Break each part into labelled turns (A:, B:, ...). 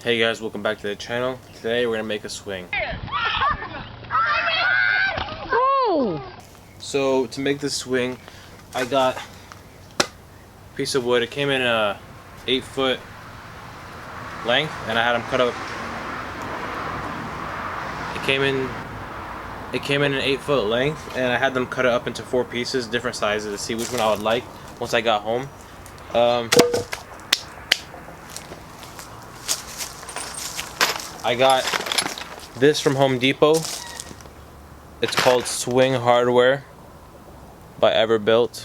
A: Hey guys, welcome back to the channel. Today we're gonna make a swing. So to make this swing, I got a piece of wood. It came in a 8-foot length, and I had them cut up. It came in an 8-foot length, and I had them cut it up into 4 pieces, different sizes, to see which one I would like once I got home. I got this from Home Depot. It's called Swing Hardware by Everbuilt.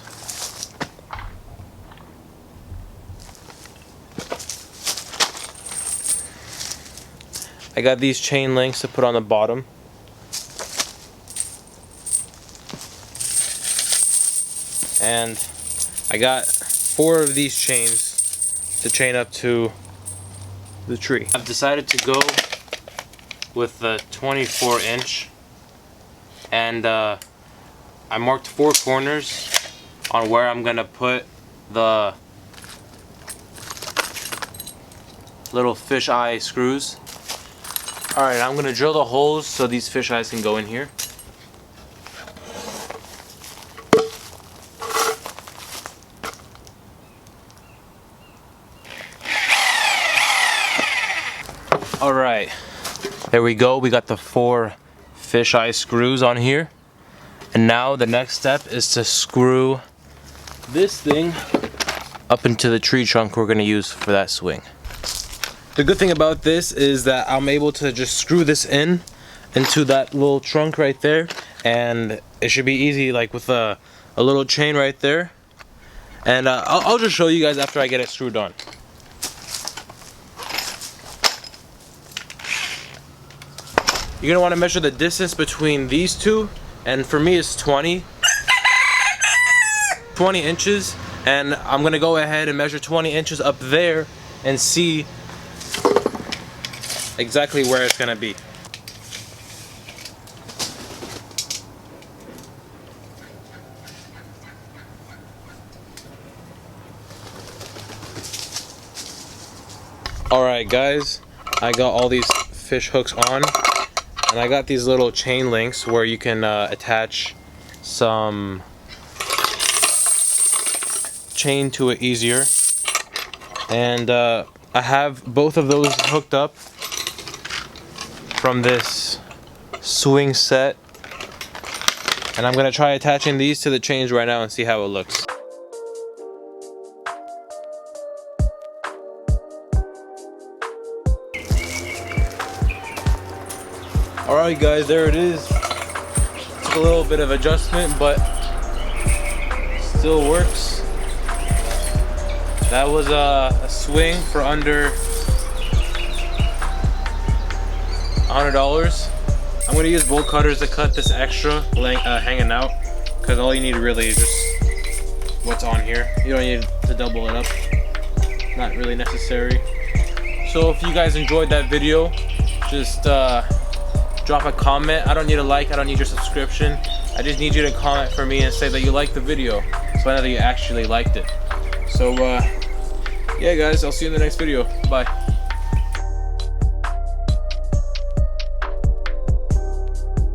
A: I got these chain links to put on the bottom. And I got 4 of these chains to chain up to the tree. I've decided to go with the 24-inch, and I marked 4 corners on where I'm gonna put the little fisheye screws. Alright, I'm gonna drill the holes so these fish eyes can go in here. Alright, there we go. We got the 4 fisheye screws on here. And now the next step is to screw this thing up into the tree trunk we're going to use for that swing. The good thing about this is that I'm able to just screw this into that little trunk right there. And it should be easy, like with a little chain right there. And I'll just show you guys after I get it screwed on. You're going to want to measure the distance between these two, and for me it's 20 inches, and I'm going to go ahead and measure 20 inches up there and see exactly where it's going to be. Alright guys, I got all these fish hooks on. And I got these little chain links where you can attach some chain to it easier. And I have both of those hooked up from this swing set. And I'm going to try attaching these to the chains right now and see how it looks. Alright guys, there it is. Took a little bit of adjustment, but still works. That was a swing for under $100. I'm going to use bolt cutters to cut this extra hanging out, because all you need really is just what's on here. You don't need to double it up. Not really necessary. So if you guys enjoyed that video, just drop a comment. I don't need a like, I don't need your subscription. I just need you to comment for me and say that you liked the video, so I know that you actually liked it. So yeah guys, I'll see you in the next video. Bye.